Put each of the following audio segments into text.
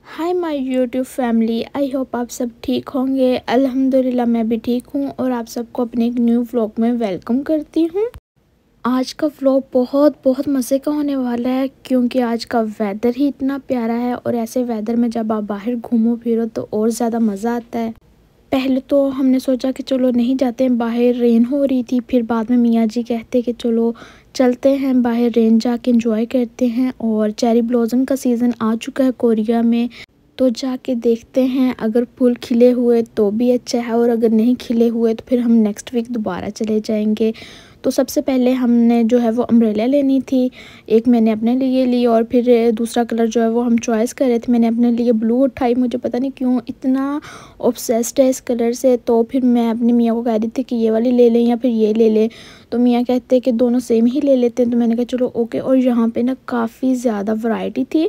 Hi my YouTube family, I hope आप सब ठीक होंगे। अल्हम्दुलिल्लाह मैं भी ठीक हूँ और आप सबको अपने एक न्यू व्लॉग में वेलकम करती हूँ। आज का व्लॉग बहुत बहुत मज़े का होने वाला है क्योंकि आज का वेदर ही इतना प्यारा है और ऐसे वेदर में जब आप बाहर घूमो फिरो तो और ज़्यादा मज़ा आता है। पहले तो हमने सोचा कि चलो नहीं जाते हैं बाहर, रेन हो रही थी। फिर बाद में मियाँ जी कहते कि चलो चलते हैं बाहर, रेन जाके एंजॉय करते हैं। और चेरी ब्लॉसम का सीज़न आ चुका है कोरिया में, तो जाके देखते हैं। अगर फूल खिले हुए तो भी अच्छा है और अगर नहीं खिले हुए तो फिर हम नेक्स्ट वीक दोबारा चले जाएंगे। तो सबसे पहले हमने जो है वो अम्ब्रेला लेनी थी। एक मैंने अपने लिए ली और फिर दूसरा कलर जो है वो हम चॉइस कर रहे थे। मैंने अपने लिए ब्लू उठाई, मुझे पता नहीं क्यों इतना ऑब्सेस्ड है इस कलर से। तो फिर मैं अपनी मियाँ को कह रही थी कि ये वाली ले लें या फिर ये ले लें, तो मियाँ कहते हैं कि दोनों सेम ही ले लेते हैं। तो मैंने कहा चलो ओके। और यहाँ पे ना काफ़ी ज़्यादा वैरायटी थी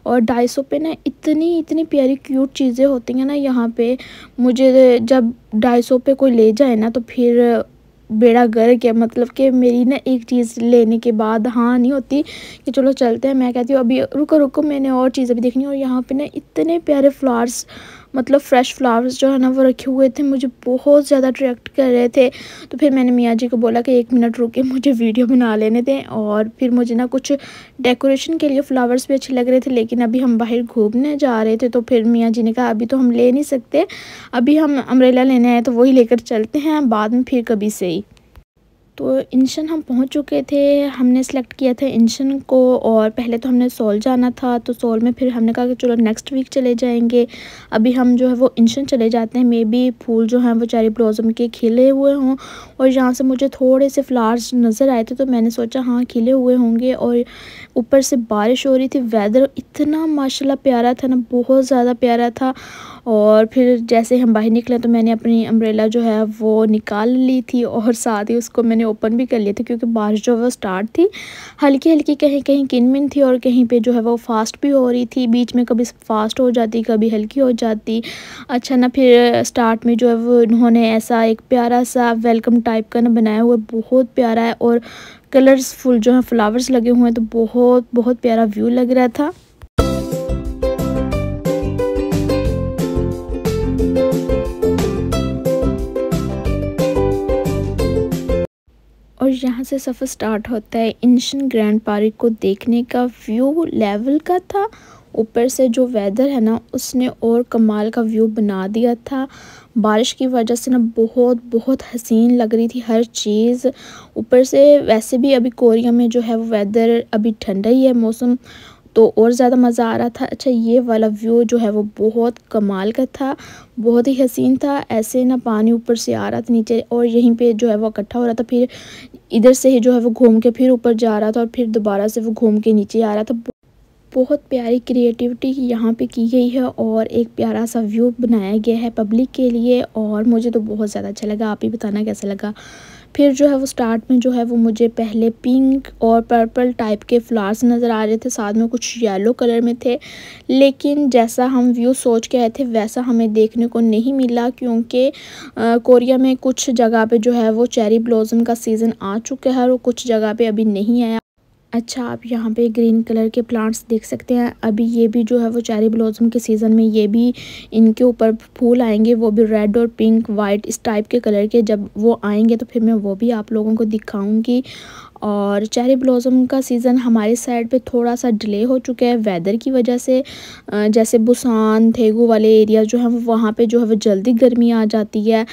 और 250 पे ना इतनी इतनी प्यारी क्यूट चीज़ें होती हैं ना यहाँ पे। मुझे जब 250 पे कोई ले जाए ना तो फिर बेड़ा गर्क है। मतलब कि मेरी ना एक चीज़ लेने के बाद हाँ नहीं होती कि चलो चलते हैं। मैं कहती हूँ अभी रुको रुको, मैंने और चीज़ें भी देखनी। और यहाँ पे ना इतने प्यारे फ्लावर्स, मतलब फ़्रेश फ्लावर्स जो है ना वो रखे हुए थे, मुझे बहुत ज़्यादा अट्रैक्ट कर रहे थे। तो फिर मैंने मियाँ जी को बोला कि 1 मिनट रुके, मुझे वीडियो बना लेने दें। और फिर मुझे ना कुछ डेकोरेशन के लिए फ़्लावर्स भी अच्छे लग रहे थे, लेकिन अभी हम बाहर घूमने जा रहे थे तो फिर मियाँ जी ने कहा अभी तो हम ले नहीं सकते, अभी हम अम्ब्रेला लेने आए तो वही लेकर चलते हैं, बाद में फिर कभी से ही। तो इंशन हम पहुंच चुके थे। हमने सेलेक्ट किया था इंशन को और पहले तो हमने सोल जाना था, तो सोल में फिर हमने कहा कि चलो नेक्स्ट वीक चले जाएंगे। अभी हम जो है वो इंशन चले जाते हैं। मे बी फूल जो हैं वो चेरी ब्लॉसम के खिले हुए हों और यहाँ से मुझे थोड़े से फ्लावर्स नज़र आए थे तो मैंने सोचा हाँ खिले हुए होंगे। और ऊपर से बारिश हो रही थी, वेदर इतना माशाल्लाह प्यारा था ना, बहुत ज़्यादा प्यारा था। और फिर जैसे हम बाहर निकले तो मैंने अपनी अम्ब्रेला जो है वो निकाल ली थी और साथ ही उसको मैंने ओपन भी कर लिया था क्योंकि बारिश जो है वो स्टार्ट थी, हल्की हल्की कहीं कहीं किनमिन थी और कहीं पे जो है वो फास्ट भी हो रही थी। बीच में कभी फास्ट हो जाती कभी हल्की हो जाती। अच्छा ना, फिर स्टार्ट में जो है वो उन्होंने ऐसा एक प्यारा सा वेलकम टाइप का ना बनाया हुआ, बहुत प्यारा है। और कलर्सफुल जो है फ्लावर्स लगे हुए हैं तो बहुत बहुत प्यारा व्यू लग रहा था। और यहाँ से सफ़र स्टार्ट होता है इंशन ग्रैंड पार्क को देखने का। व्यू लेवल का था, ऊपर से जो वेदर है ना उसने और कमाल का व्यू बना दिया था। बारिश की वजह से ना बहुत बहुत हसीन लग रही थी हर चीज़। ऊपर से वैसे भी अभी कोरिया में जो है वो वेदर अभी ठंडा ही है मौसम, तो और ज़्यादा मज़ा आ रहा था। अच्छा, ये वाला व्यू जो है वो बहुत कमाल का था, बहुत ही हसीन था। ऐसे ना पानी ऊपर से आ रहा था नीचे और यहीं पे जो है वो इकट्ठा हो रहा था, फिर इधर से ही जो है वो घूम के फिर ऊपर जा रहा था और फिर दोबारा से वो घूम के नीचे आ रहा था। बहुत प्यारी क्रिएटिविटी यहाँ पे की गई है और एक प्यारा सा व्यू बनाया गया है पब्लिक के लिए और मुझे तो बहुत ज़्यादा अच्छा लगा। आप ही बताना कैसा लगा। फिर जो है वो स्टार्ट में जो है वो मुझे पहले पिंक और पर्पल टाइप के फ्लावर्स नज़र आ रहे थे, साथ में कुछ येलो कलर में थे, लेकिन जैसा हम व्यू सोच के आए थे वैसा हमें देखने को नहीं मिला क्योंकि कोरिया में कुछ जगह पे जो है वो चेरी ब्लॉसम का सीज़न आ चुका है और कुछ जगह पे अभी नहीं आया। अच्छा, आप यहाँ पे ग्रीन कलर के प्लांट्स देख सकते हैं। अभी ये भी जो है वो चेरी ब्लॉसम के सीज़न में ये भी इनके ऊपर फूल आएंगे, वो भी रेड और पिंक वाइट इस टाइप के कलर के। जब वो आएंगे तो फिर मैं वो भी आप लोगों को दिखाऊंगी। और चेरी ब्लॉसम का सीज़न हमारी साइड पे थोड़ा सा डिले हो चुका है वेदर की वजह से। जैसे बुसान थेगू वाले एरिया जो है वो वहाँ पे जो है वो जल्दी गर्मी आ जाती है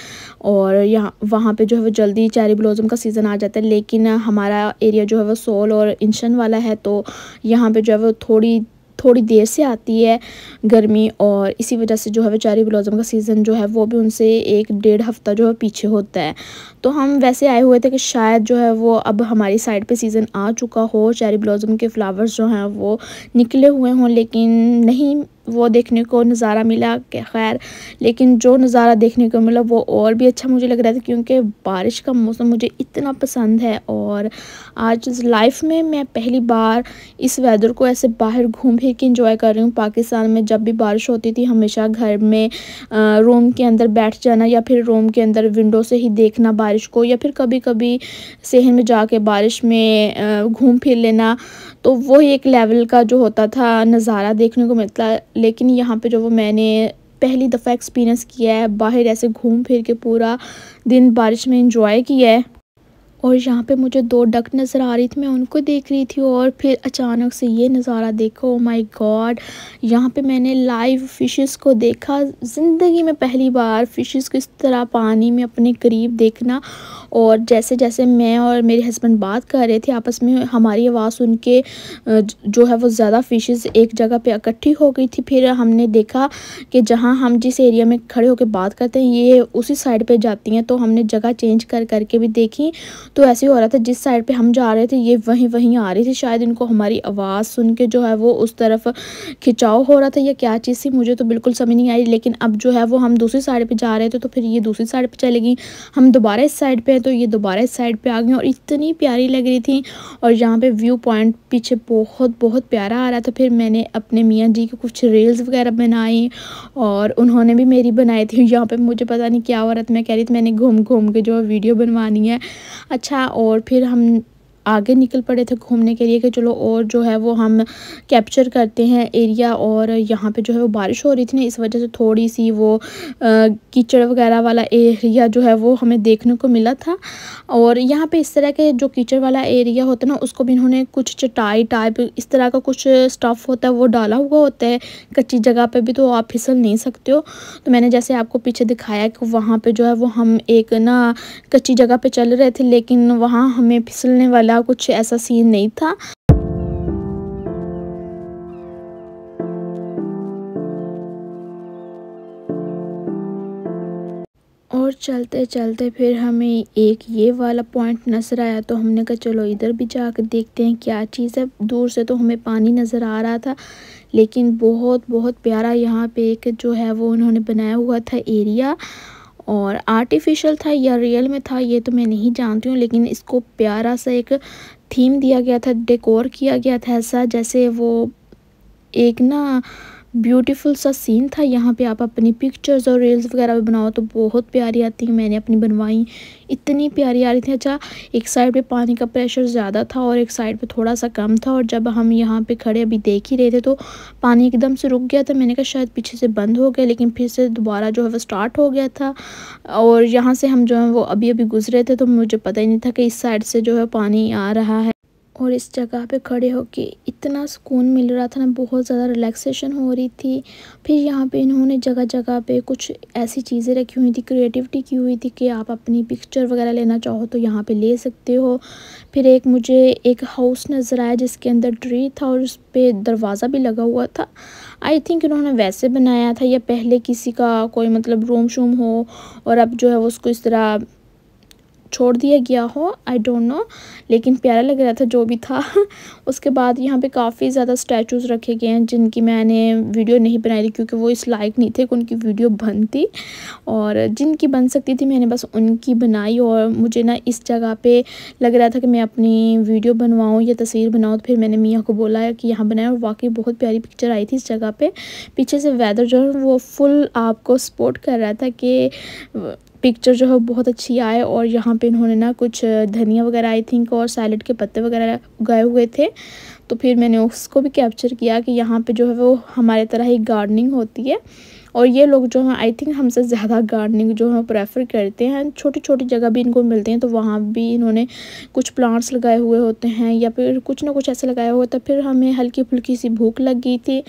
और यहाँ वहाँ पे जो है वो जल्दी चेरी ब्लॉसम का सीज़न आ जाता है। लेकिन हमारा एरिया जो है वो सोल और इंशन वाला है, तो यहाँ पे जो है वो थोड़ी थोड़ी देर से आती है गर्मी और इसी वजह से जो है वो चेरी ब्लॉसम का सीज़न जो है वो भी उनसे 1-1.5 हफ्ता जो है पीछे होता है। तो हम वैसे आए हुए थे कि शायद जो है वो अब हमारी साइड पे सीज़न आ चुका हो, चेरी ब्लॉसम के फ्लावर्स जो हैं वो निकले हुए हों, लेकिन नहीं वो देखने को नज़ारा मिला कि खैर। लेकिन जो नज़ारा देखने को मिला वो और भी अच्छा मुझे लग रहा था क्योंकि बारिश का मौसम मुझे इतना पसंद है और आज लाइफ में मैं पहली बार इस वेदर को ऐसे बाहर घूम फिर के इंजॉय कर रही हूँ। पाकिस्तान में जब भी बारिश होती थी हमेशा घर में रूम के अंदर बैठ जाना या फिर रूम के अंदर विंडो से ही देखना बारिश को, या फिर कभी कभी शहर में जाके बारिश में घूम फिर लेना। तो वो ही एक लेवल का जो होता था नज़ारा देखने को मिलता। लेकिन यहाँ पे जो वो मैंने पहली दफ़ा एक्सपीरियंस किया है, बाहर ऐसे घूम फिर के पूरा दिन बारिश में एंजॉय किया है। और यहाँ पे मुझे 2 डक नज़र आ रही थी, मैं उनको देख रही थी और फिर अचानक से ये नज़ारा देखा। ओ माय गॉड, यहाँ पे मैंने लाइव फ़िशेस को देखा। ज़िंदगी में पहली बार फ़िशेस को इस तरह पानी में अपने करीब देखना। और जैसे जैसे मैं और मेरे हस्बैंड बात कर रहे थे आपस में, हमारी आवाज़ सुन के जो है वो ज़्यादा फ़िशेस एक जगह पे इकट्ठी हो गई थी। फिर हमने देखा कि जहाँ हम जिस एरिया में खड़े होकर बात करते हैं ये उसी साइड पे जाती हैं, तो हमने जगह चेंज कर करके भी देखी। तो ऐसे ही हो रहा था, जिस साइड पे हम जा रहे थे ये वहीं वहीं आ रही थी। शायद इनको हमारी आवाज़ सुन के जो है वो उस तरफ खिंचाव हो रहा था या क्या चीज़ थी, मुझे तो बिल्कुल समझ नहीं आई। लेकिन अब जो है वो हम दूसरी साइड पे जा रहे थे, तो फिर ये दूसरी साइड पे चले गई। हम दोबारा इस साइड पे हैं, तो ये दोबारा इस साइड पे आ गई और इतनी प्यारी लग रही थी। और यहाँ पे व्यू पॉइंट पीछे बहुत बहुत प्यारा आ रहा था। फिर मैंने अपने मियाँ जी के कुछ रील्स वगैरह बनाई और उन्होंने भी मेरी बनाई थी। यहाँ पे मुझे पता नहीं क्या हो रहा था, मैं कह रही थी मैंने घूम घूम के जो वीडियो बनवानी है। अच्छा, और फिर हम आगे निकल पड़े थे घूमने के लिए कि चलो और जो है वो हम कैप्चर करते हैं एरिया। और यहाँ पे जो है वो बारिश हो रही थी ना, इस वजह से थोड़ी सी वो कीचड़ वगैरह वाला एरिया जो है वो हमें देखने को मिला था। और यहाँ पे इस तरह के जो कीचड़ वाला एरिया होता है ना, उसको भी इन्होंने कुछ चटाई टाइप इस तरह का कुछ स्टफ़ होता है वो डाला हुआ होता है कच्ची जगह पे भी, तो आप फिसल नहीं सकते हो। तो मैंने जैसे आपको पीछे दिखाया कि वहाँ पे जो है वो हम एक ना कच्ची जगह पे चल रहे थे, लेकिन वहाँ हमें फिसलने वाला कुछ ऐसा सीन नहीं था। और चलते चलते फिर हमें एक ये वाला पॉइंट नज़र आया, तो हमने कहा चलो इधर भी जाकर देखते हैं क्या चीज़ है। दूर से तो हमें पानी नज़र आ रहा था, लेकिन बहुत बहुत प्यारा यहाँ पे एक जो है वो उन्होंने बनाया हुआ था एरिया। और आर्टिफिशियल था या रियल में था ये तो मैं नहीं जानती हूँ, लेकिन इसको प्यारा सा एक थीम दिया गया था, डेकोर किया गया था ऐसा जैसे वो एक ना ब्यूटीफुल सा सीन था। यहाँ पे आप अपनी पिक्चर्स और रील्स वगैरह भी बनाओ तो बहुत प्यारी आती हैं। मैंने अपनी बनवाई, इतनी प्यारी आ रही थी। अच्छा, एक साइड पे पानी का प्रेशर ज़्यादा था और एक साइड पे थोड़ा सा कम था। और जब हम यहाँ पे खड़े अभी देख ही रहे थे तो पानी एकदम से रुक गया था। मैंने कहा शायद पीछे से बंद हो गया, लेकिन फिर से दोबारा जो है वो स्टार्ट हो गया था। और यहाँ से हम जो है वो अभी अभी गुजरे थे, तो मुझे पता ही नहीं था कि इस साइड से जो है पानी आ रहा है। और इस जगह पे खड़े होके इतना सुकून मिल रहा था ना, बहुत ज़्यादा रिलैक्सेशन हो रही थी। फिर यहाँ पे इन्होंने जगह जगह पे कुछ ऐसी चीज़ें रखी हुई थी, क्रिएटिविटी की हुई थी कि आप अपनी पिक्चर वगैरह लेना चाहो तो यहाँ पे ले सकते हो। फिर एक मुझे एक हाउस नज़र आया जिसके अंदर ट्री था और उस पर दरवाज़ा भी लगा हुआ था। आई थिंक इन्होंने वैसे बनाया था या पहले किसी का कोई मतलब रूम शूम हो और अब जो है वो उसको इस तरह छोड़ दिया गया हो, आई डोंट नो, लेकिन प्यारा लग रहा था जो भी था। उसके बाद यहाँ पे काफ़ी ज़्यादा स्टैचूज़ रखे गए हैं जिनकी मैंने वीडियो नहीं बनाई थी क्योंकि वो इस लायक नहीं थे कि उनकी वीडियो बनती, और जिनकी बन सकती थी मैंने बस उनकी बनाई। और मुझे ना इस जगह पे लग रहा था कि मैं अपनी वीडियो बनवाऊँ या तस्वीर बनाऊँ, तो फिर मैंने मियाँ को बोला कि यहाँ बनाए और वाकई बहुत प्यारी पिक्चर आई थी इस जगह पे। पीछे से वेदर जो है वो फुल आपको सपोर्ट कर रहा था कि पिक्चर जो है बहुत अच्छी आए। और यहाँ पे इन्होंने ना कुछ धनिया वगैरह आई थिंक और सैलेड के पत्ते वगैरह उगाए हुए थे, तो फिर मैंने उसको भी कैप्चर किया कि यहाँ पे जो है वो हमारे तरह ही गार्डनिंग होती है। और ये लोग जो हैं आई थिंक हमसे ज़्यादा गार्डनिंग जो है प्रेफर करते हैं। छोटी छोटी जगह भी इनको मिलते हैं तो वहाँ भी इन्होंने कुछ प्लांट्स लगाए हुए होते हैं या फिर कुछ ना कुछ ऐसा लगाया हुआ था। फिर हमें हल्की फुल्की सी भूख लग गई थी,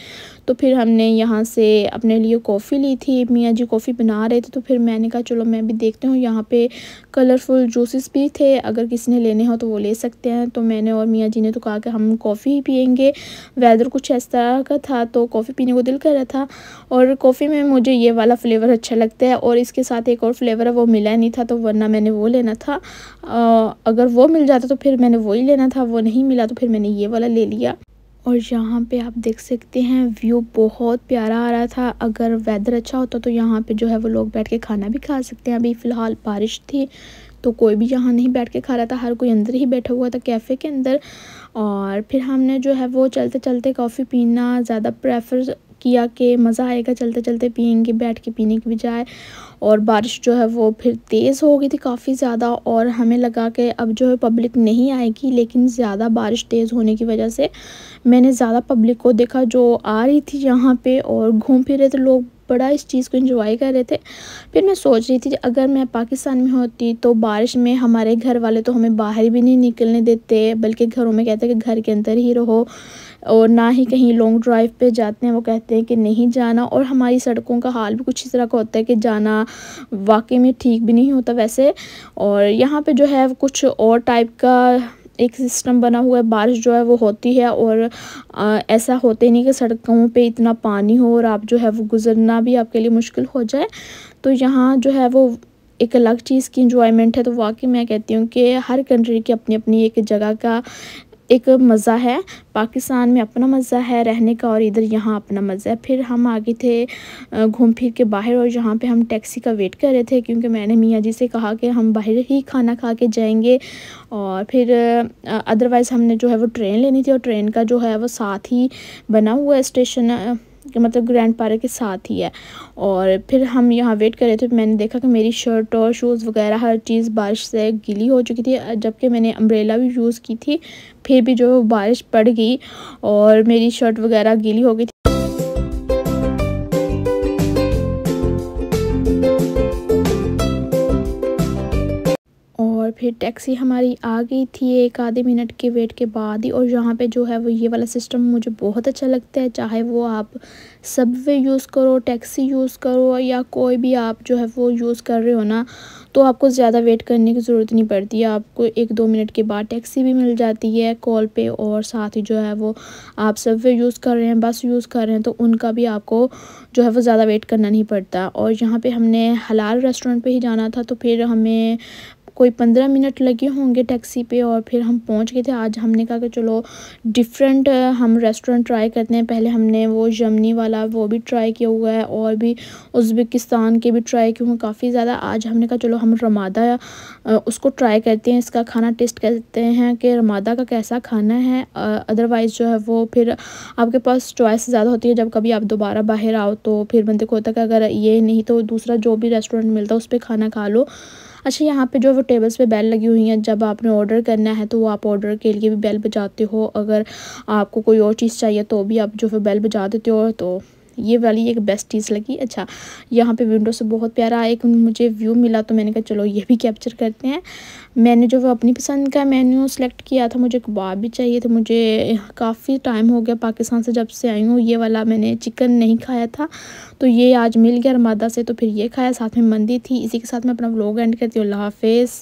तो फिर हमने यहाँ से अपने लिए कॉफ़ी ली थी। मियाँ जी कॉफ़ी बना रहे थे, तो फिर मैंने कहा चलो मैं भी देखती हूँ। यहाँ पे कलरफुल जूसेस भी थे, अगर किसी ने लेने हो तो वो ले सकते हैं। तो मैंने और मियाँ जी ने तो कहा कि हम कॉफ़ी ही पियेंगे। वेदर कुछ इस तरह का था तो कॉफ़ी पीने को दिल कर रहा था, और कॉफ़ी में मुझे ये वाला फ्लेवर अच्छा लगता है और इसके साथ एक और फ्लेवर है वो मिला नहीं था, तो वरना मैंने वो लेना था। अगर वो मिल जाता तो फिर मैंने वही लेना था, वो नहीं मिला तो फिर मैंने ये वाला ले लिया। और यहाँ पे आप देख सकते हैं व्यू बहुत प्यारा आ रहा था। अगर वेदर अच्छा होता तो यहाँ पे जो है वो लोग बैठ के खाना भी खा सकते हैं। अभी फ़िलहाल बारिश थी तो कोई भी यहाँ नहीं बैठ के खा रहा था, हर कोई अंदर ही बैठा हुआ था कैफ़े के अंदर। और फिर हमने जो है वो चलते चलते कॉफ़ी पीना ज़्यादा प्रेफर किया कि मज़ा आएगा, चलते चलते पियेंगे, बैठ के पीने की बजाय। और बारिश जो है वो फिर तेज़ हो गई थी काफ़ी ज़्यादा, और हमें लगा कि अब जो है पब्लिक नहीं आएगी, लेकिन ज़्यादा बारिश तेज़ होने की वजह से मैंने ज़्यादा पब्लिक को देखा जो आ रही थी यहाँ पे और घूम फिर रहे थे लोग, बड़ा इस चीज़ को एंजॉय कर रहे थे। फिर मैं सोच रही थी अगर मैं पाकिस्तान में होती तो बारिश में हमारे घर वाले तो हमें बाहर भी नहीं निकलने देते, बल्कि घरों में कहते हैं कि घर के अंदर ही रहो, और ना ही कहीं लॉन्ग ड्राइव पे जाते हैं, वो कहते हैं कि नहीं जाना। और हमारी सड़कों का हाल भी कुछ इस तरह का होता है कि जाना वाकई में ठीक भी नहीं होता वैसे। और यहाँ पे जो है कुछ और टाइप का एक सिस्टम बना हुआ है, बारिश जो है वो होती है और ऐसा होते नहीं कि सड़कों पे इतना पानी हो और आप जो है वो गुज़रना भी आपके लिए मुश्किल हो जाए। तो यहाँ जो है वो एक अलग चीज़ की इंजॉयमेंट है। तो वाकई मैं कहती हूँ कि हर कंट्री की अपनी अपनी एक जगह का एक मज़ा है। पाकिस्तान में अपना मज़ा है रहने का और इधर यहाँ अपना मज़ा है। फिर हम आ गए थे घूम फिर के बाहर, और यहाँ पे हम टैक्सी का वेट कर रहे थे क्योंकि मैंने मियाँ जी से कहा कि हम बाहर ही खाना खा के जाएंगे। और फिर अदरवाइज़ हमने जो है वो ट्रेन लेनी थी, और ट्रेन का जो है वो साथ ही बना हुआ है स्टेशन, मतलब ग्रैंड पार्क के साथ ही है। और फिर हम यहाँ वेट कर रहे थे, मैंने देखा कि मेरी शर्ट और शूज़ वगैरह हर चीज़ बारिश से गीली हो चुकी थी, जबकि मैंने अम्ब्रेला भी यूज़ की थी, फिर भी जो बारिश पड़ गई और मेरी शर्ट वगैरह गीली हो गई थी। और फिर टैक्सी हमारी आ गई थी एक आधे मिनट के वेट के बाद ही। और यहाँ पे जो है वो ये वाला सिस्टम मुझे बहुत अच्छा लगता है, चाहे वो आप सबवे यूज़ करो, टैक्सी यूज़ करो, या कोई भी आप जो है वो यूज़ कर रहे हो ना, तो आपको ज़्यादा वेट करने की ज़रूरत नहीं पड़ती है। आपको 1-2 मिनट के बाद टैक्सी भी मिल जाती है कॉल पे, और साथ ही जो है वो आप सबवे यूज़ कर रहे हैं, बस यूज़ कर रहे हैं, तो उनका भी आपको जो है वो ज़्यादा वेट करना नहीं पड़ता। और यहाँ पे हमने हलाल रेस्टोरेंट पे ही जाना था, तो फिर हमें कोई 15 मिनट लगे होंगे टैक्सी पे, और फिर हम पहुंच गए थे। आज हमने कहा कि चलो डिफरेंट हम रेस्टोरेंट ट्राई करते हैं। पहले हमने वो यमनी वाला वो भी ट्राई किया हुआ है, और भी उज़्बेकिस्तान के भी ट्राई किए हुए काफ़ी ज़्यादा। आज हमने कहा चलो हम रमादा उसको ट्राई करते हैं, इसका खाना टेस्ट करते हैं कि रमादा का कैसा खाना है। अदरवाइज़ जो है वो फिर आपके पास चॉइस ज़्यादा होती है, जब कभी आप दोबारा बाहर आओ तो फिर बंदे को होता है कि अगर ये नहीं तो दूसरा जो भी रेस्टोरेंट मिलता है उस पर खाना खा लो। अच्छा, यहाँ पे जो वो टेबल्स पे बेल लगी हुई हैं, जब आपने ऑर्डर करना है तो वो आप ऑर्डर के लिए भी बेल बजाते हो, अगर आपको कोई और चीज़ चाहिए तो भी आप जो है बेल बजा देते हो। तो ये वाली एक बेस्ट चीज़ लगी। अच्छा, यहाँ पे विंडो से बहुत प्यारा एक मुझे व्यू मिला, तो मैंने कहा चलो ये भी कैप्चर करते हैं। मैंने जो वो अपनी पसंद का मेन्यू सेलेक्ट किया था, मुझे कबाब भी चाहिए थे। मुझे काफ़ी टाइम हो गया पाकिस्तान से जब से आई हूँ, ये वाला मैंने चिकन नहीं खाया था, तो ये आज मिल गया रमादा से, तो फिर ये खाया, साथ में मंदी थी। इसी के साथ मैं अपना व्लॉग एंड करती हूँ। अल्लाह हाफिज़।